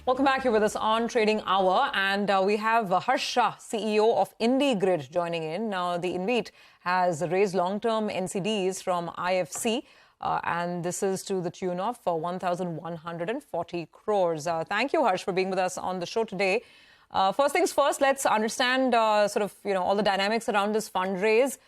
Welcome back. You're with us on Trading Hour, and we have Shah, CEO of IndiGrid, joining in. Now, the InvIT has raised long-term NCDs from IFC, and this is to the tune of 1,140 crores. Thank you, Harsh, for being with us on the show today. First things first, let's understand all the dynamics around this fundraise.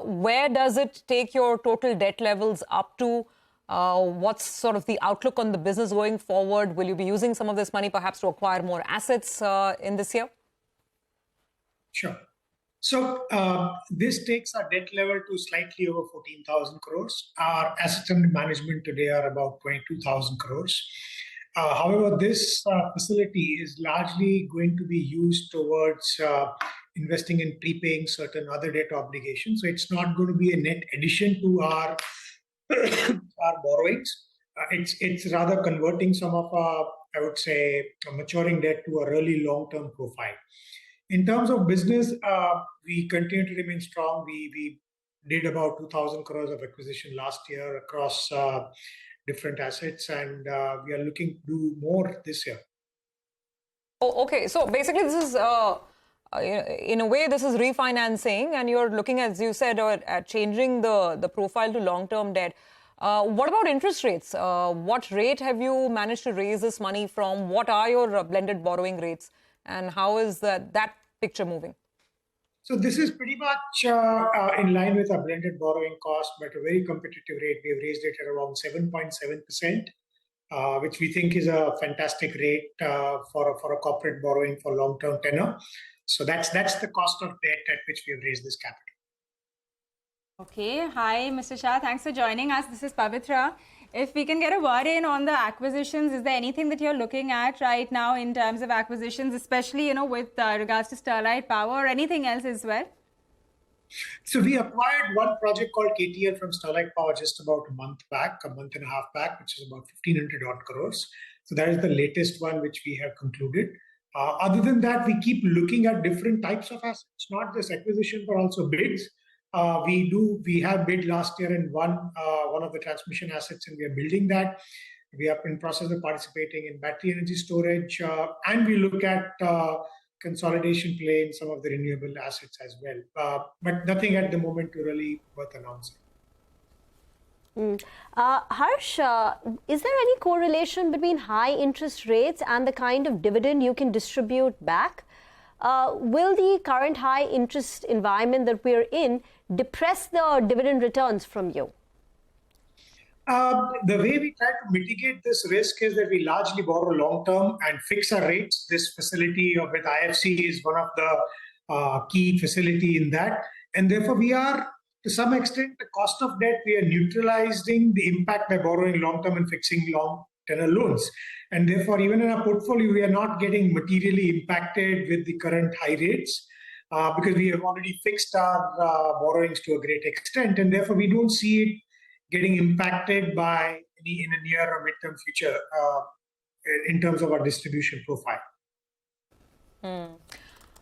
Where does it take your total debt levels up to? What's sort of the outlook on the business going forward? Will you be using some of this money perhaps to acquire more assets in this year? Sure. So this takes our debt level to slightly over 14,000 crores. Our assets under management today are about 22,000 crores. However, this facility is largely going to be used towards investing in prepaying certain other debt obligations. So it's not going to be a net addition to our borrowings. It's rather converting some of our, I would say, maturing debt to a really long-term profile. In terms of business, we continue to remain strong. We did about 2,000 crores of acquisition last year across different assets, and we are looking to do more this year. Oh, okay. So basically, this is in a way, this is refinancing, and you're looking, as you said, at changing the profile to long-term debt. What about interest rates? What rate have you managed to raise this money from? What are your blended borrowing rates, and how is that picture moving? So this is pretty much in line with our blended borrowing cost, but a very competitive rate. We have raised it at around 7.7%, which we think is a fantastic rate for a corporate borrowing for long-term tenor. So that's the cost of debt at which we have raised this capital. Okay. Hi, Mr. Shah. Thanks for joining us. This is Pavitra. If we can get a word in on the acquisitions, is there anything that you're looking at right now in terms of acquisitions, especially, with regards to Sterlite Power or anything else as well? So we acquired one project called KTL from Sterlite Power just about a month and a half back, which is about 1,500 odd crores. So that is the latest one which we have concluded. Other than that, we keep looking at different types of assets, not just acquisition, but also bids. We have bid last year in one of the transmission assets, and we are building that. We are in process of participating in battery energy storage, and we look at consolidation play in some of the renewable assets as well. But nothing at the moment to really worth announcing. Harsh, is there any correlation between high interest rates and the kind of dividend you can distribute back? Will the current high interest environment that we're in depress the dividend returns from you? The way we try to mitigate this risk is that we largely borrow long-term and fix our rates. This facility with IFC is one of the key facility in that. And therefore, we are, to some extent, the cost of debt, we are neutralizing the impact by borrowing long-term and fixing long-tenor loans. And therefore, even in our portfolio, we are not getting materially impacted with the current high rates because we have already fixed our borrowings to a great extent. And therefore, we don't see it getting impacted by in a near or midterm future in terms of our distribution profile.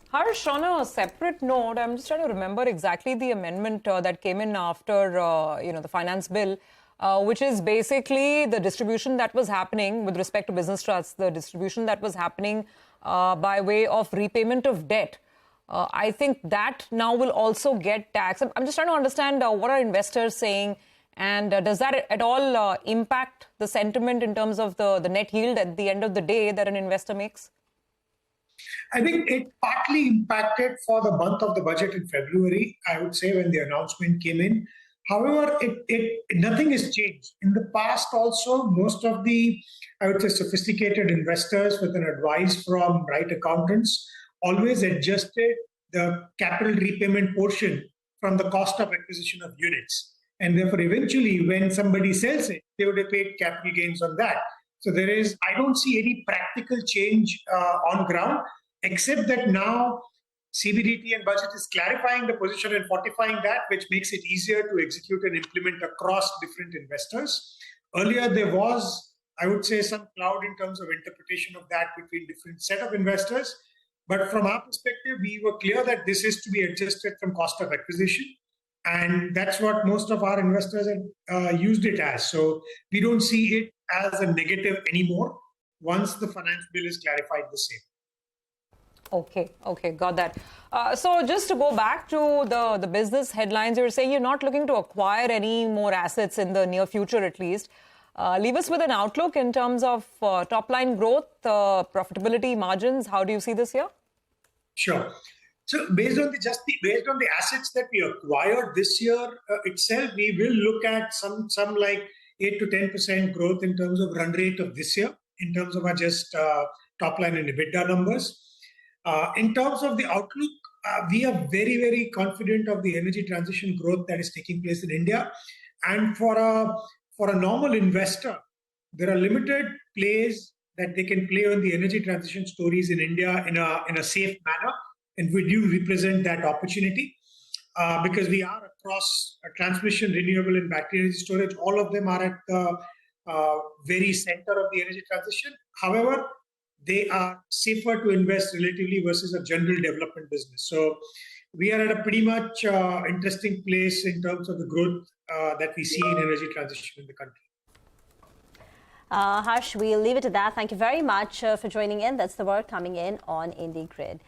Harsh, on a separate note, I'm just trying to remember exactly the amendment that came in after the finance bill, which is basically the distribution that was happening with respect to business trusts, the distribution that was happening by way of repayment of debt. I think that now will also get taxed. I'm just trying to understand what are investors saying, and does that at all impact the sentiment in terms of the net yield at the end of the day that an investor makes? I think it partly impacted for the month of the budget in February, I would say, when the announcement came in. However, nothing has changed. In the past also, most of the, I would say, sophisticated investors with an advice from right accountants always adjusted the capital repayment portion from the cost of acquisition of units. And therefore, eventually, when somebody sells it, they would have paid capital gains on that. So I don't see any practical change on ground, except that now CBDT and budget is clarifying the position and fortifying that, which makes it easier to execute and implement across different investors. Earlier, there was, I would say, some cloud in terms of interpretation of that between different set of investors. But from our perspective, we were clear that this is to be adjusted from cost of acquisition. And that's what most of our investors have used it as. So we don't see it as a negative anymore. once the finance bill is clarified the same. Okay, got that. So just to go back to the business headlines, you're saying you're not looking to acquire any more assets in the near future, at least. Leave us with an outlook in terms of top-line growth, profitability, margins. How do you see this year? Sure. So based on the assets that we acquired this year itself, we will look at some like 8 to 10% growth in terms of run rate of this year, in terms of our just top line and EBITDA numbers. In terms of the outlook, we are very, very confident of the energy transition growth that is taking place in India. And for a normal investor, there are limited plays that they can play on the energy transition stories in India in a safe manner. And we do represent that opportunity because we are across transmission, renewable, and battery energy storage. All of them are at the very center of the energy transition. However, they are safer to invest relatively versus a general development business. So we are at a pretty much interesting place in terms of the growth that we see in energy transition in the country. Harsh, we'll leave it at that. Thank you very much for joining in. That's the word coming in on IndiGrid.